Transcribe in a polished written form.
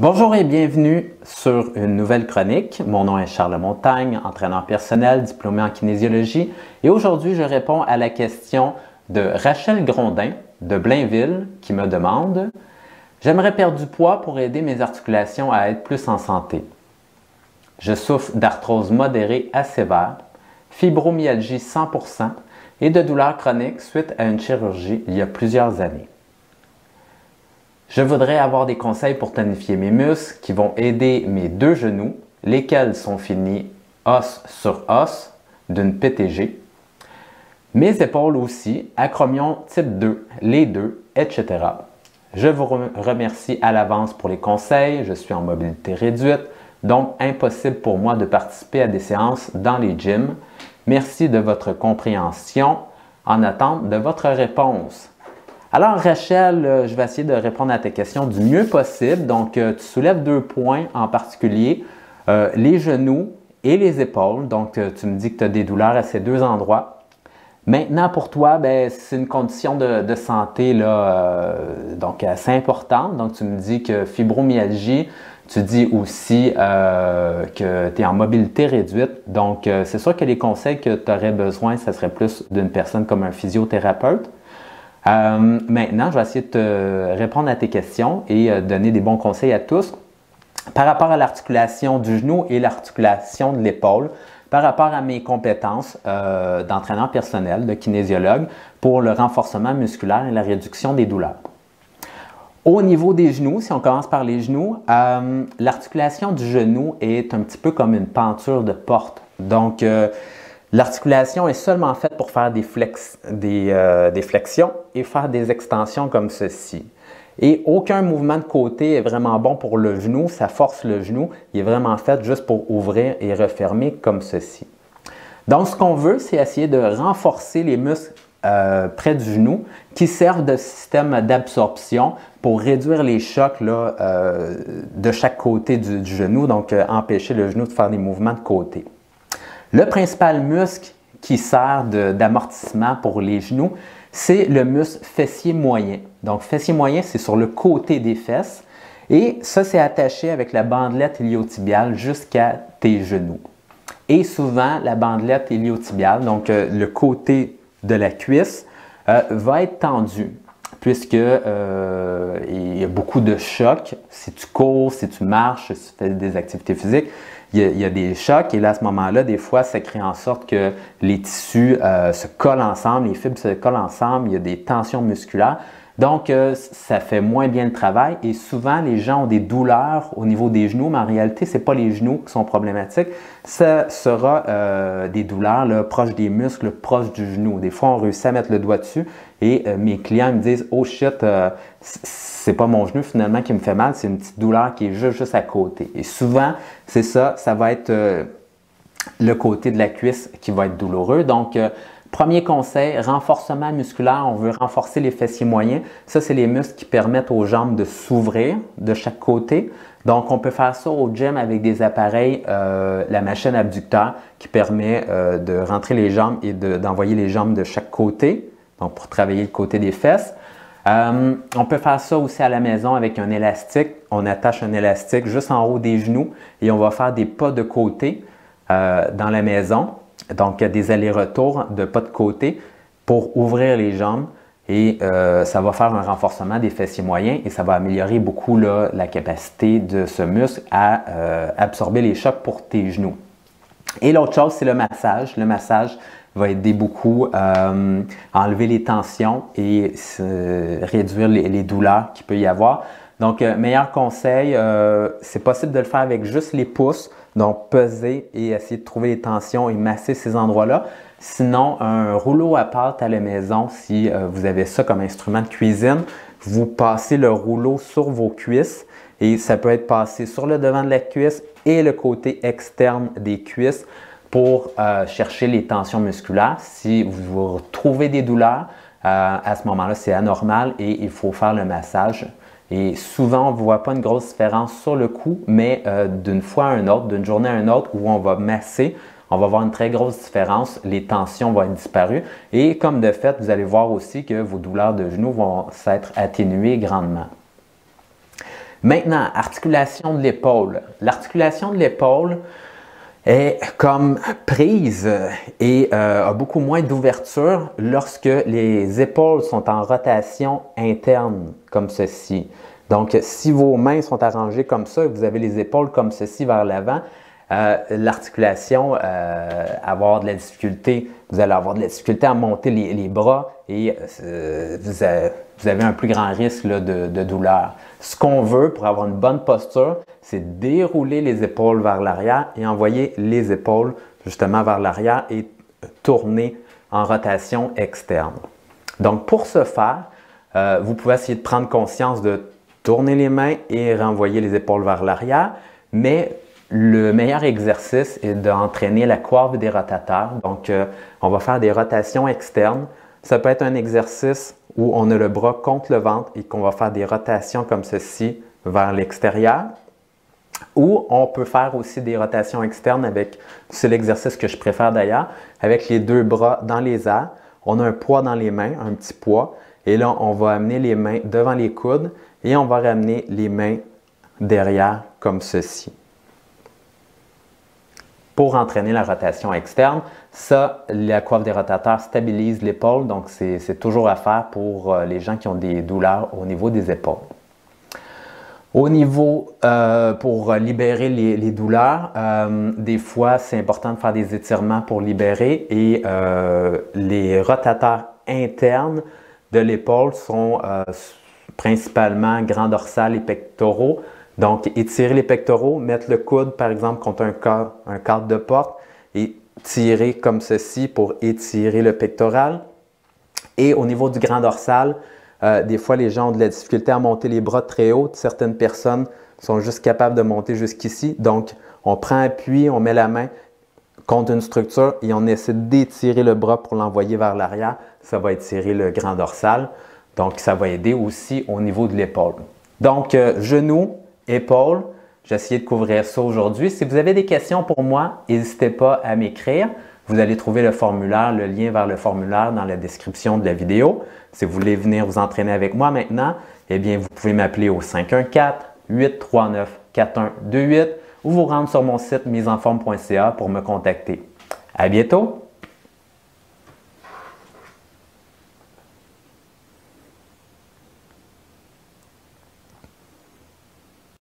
Bonjour et bienvenue sur une nouvelle chronique. Mon nom est Charles Montagne, entraîneur personnel, diplômé en kinésiologie et aujourd'hui je réponds à la question de Rachel Grondin de Blainville qui me demande « J'aimerais perdre du poids pour aider mes articulations à être plus en santé. Je souffre d'arthrose modérée à sévère, fibromyalgie 100% et de douleurs chroniques suite à une chirurgie il y a plusieurs années. Je voudrais avoir des conseils pour tonifier mes muscles qui vont aider mes deux genoux, lesquels sont finis os sur os d'une PTG, mes épaules aussi, acromion type 2, les deux, etc. Je vous remercie à l'avance pour les conseils, je suis en mobilité réduite, donc impossible pour moi de participer à des séances dans les gyms. Merci de votre compréhension, en attente de votre réponse. Alors Rachel, je vais essayer de répondre à tes questions du mieux possible. Donc, tu soulèves deux points en particulier, les genoux et les épaules. Donc, tu me dis que tu as des douleurs à ces deux endroits. Maintenant, pour toi, c'est une condition de santé là, donc assez importante. Donc, tu me dis que fibromyalgie, tu dis aussi que tu es en mobilité réduite. Donc, c'est sûr que les conseils que tu aurais besoin, ça serait plus d'une personne comme un physiothérapeute. Maintenant, je vais essayer de te répondre à tes questions et donner des bons conseils à tous par rapport à l'articulation du genou et l'articulation de l'épaule, par rapport à mes compétences d'entraîneur personnel, de kinésiologue pour le renforcement musculaire et la réduction des douleurs. Au niveau des genoux, si on commence par les genoux, l'articulation du genou est un petit peu comme une penture de porte. Donc, l'articulation est seulement faite pour faire des flexions et faire des extensions comme ceci. Et aucun mouvement de côté est vraiment bon pour le genou, ça force le genou. Il est vraiment fait juste pour ouvrir et refermer comme ceci. Donc, ce qu'on veut, c'est essayer de renforcer les muscles près du genou qui servent de système d'absorption pour réduire les chocs là, de chaque côté du genou, donc empêcher le genou de faire des mouvements de côté. Le principal muscle qui sert d'amortissement pour les genoux, c'est le muscle fessier moyen. Donc, fessier moyen, c'est sur le côté des fesses et ça, c'est attaché avec la bandelette iliotibiale jusqu'à tes genoux. Et souvent, la bandelette iliotibiale, donc le côté de la cuisse, va être tendu puisque il y a beaucoup de chocs. Si tu cours, si tu marches, si tu fais des activités physiques, il y a des chocs et là, à ce moment-là, des fois, ça crée en sorte que les tissus se collent ensemble, les fibres se collent ensemble, il y a des tensions musculaires. Donc, ça fait moins bien le travail et souvent, les gens ont des douleurs au niveau des genoux, mais en réalité, ce n'est pas les genoux qui sont problématiques, ça sera des douleurs là, proches des muscles, proches du genou. Des fois, on réussit à mettre le doigt dessus et mes clients me disent « Oh shit, c'est pas mon genou finalement qui me fait mal, c'est une petite douleur qui est juste à côté. » Et souvent, c'est ça, ça va être le côté de la cuisse qui va être douloureux. Donc, premier conseil, renforcement musculaire, on veut renforcer les fessiers moyens. Ça, c'est les muscles qui permettent aux jambes de s'ouvrir de chaque côté. Donc, on peut faire ça au gym avec des appareils, la machine abducteur qui permet de rentrer les jambes et d'envoyer les jambes de chaque côté, donc pour travailler le côté des fesses. On peut faire ça aussi à la maison avec un élastique. On attache un élastique juste en haut des genoux et on va faire des pas de côté dans la maison. Donc, des allers-retours de pas de côté pour ouvrir les jambes et ça va faire un renforcement des fessiers moyens et ça va améliorer beaucoup là, la capacité de ce muscle à absorber les chocs pour tes genoux. Et l'autre chose, c'est le massage. Le massage va aider beaucoup à enlever les tensions et réduire les douleurs qu'il peut y avoir. Donc, meilleur conseil, c'est possible de le faire avec juste les pouces. Donc, peser et essayer de trouver les tensions et masser ces endroits-là. Sinon, un rouleau à pâte à la maison, si vous avez ça comme instrument de cuisine, vous passez le rouleau sur vos cuisses et ça peut être passé sur le devant de la cuisse et le côté externe des cuisses pour chercher les tensions musculaires. Si vous retrouvez des douleurs, à ce moment-là, c'est anormal et il faut faire le massage. Et souvent, on ne voit pas une grosse différence sur le coup, mais d'une fois à une autre, d'une journée à une autre, où on va masser, on va voir une très grosse différence. Les tensions vont être disparues. Et comme de fait, vous allez voir aussi que vos douleurs de genoux vont s'être atténuées grandement. Maintenant, articulation de l'épaule. L'articulation de l'épaule est comme prise et a beaucoup moins d'ouverture lorsque les épaules sont en rotation interne, comme ceci. Donc, si vos mains sont arrangées comme ça, vous avez les épaules comme ceci vers l'avant, l'articulation avoir de la difficulté, vous allez avoir de la difficulté à monter les bras et vous avez un plus grand risque là, de douleur. Ce qu'on veut pour avoir une bonne posture, c'est dérouler les épaules vers l'arrière et envoyer les épaules justement vers l'arrière et tourner en rotation externe. Donc pour ce faire, vous pouvez essayer de prendre conscience de tourner les mains et renvoyer les épaules vers l'arrière, mais le meilleur exercice est d'entraîner la coiffe des rotateurs. Donc, on va faire des rotations externes. Ça peut être un exercice où on a le bras contre le ventre et qu'on va faire des rotations comme ceci vers l'extérieur. Ou on peut faire aussi des rotations externes avec, c'est l'exercice que je préfère d'ailleurs, avec les deux bras dans les airs. On a un poids dans les mains, un petit poids. Et là, on va amener les mains devant les coudes et on va ramener les mains derrière comme ceci. Pour entraîner la rotation externe, ça, la coiffe des rotateurs stabilise l'épaule, donc c'est toujours à faire pour les gens qui ont des douleurs au niveau des épaules. Au niveau, pour libérer les douleurs, des fois, c'est important de faire des étirements pour libérer et les rotateurs internes de l'épaule sont principalement grand dorsal et pectoraux. Donc, étirer les pectoraux, mettre le coude, par exemple, contre un cadre de porte et tirer comme ceci pour étirer le pectoral. Et au niveau du grand dorsal, des fois, les gens ont de la difficulté à monter les bras très haut. Certaines personnes sont juste capables de monter jusqu'ici. Donc, on prend appui, on met la main contre une structure et on essaie d'étirer le bras pour l'envoyer vers l'arrière. Ça va étirer le grand dorsal. Donc, ça va aider aussi au niveau de l'épaule. Donc, genoux, épaules, j'ai essayé de couvrir ça aujourd'hui. Si vous avez des questions pour moi, n'hésitez pas à m'écrire. Vous allez trouver le formulaire, le lien vers le formulaire dans la description de la vidéo. Si vous voulez venir vous entraîner avec moi maintenant, eh bien, vous pouvez m'appeler au 514-839-4128 ou vous rendre sur mon site misesenforme.ca pour me contacter. À bientôt!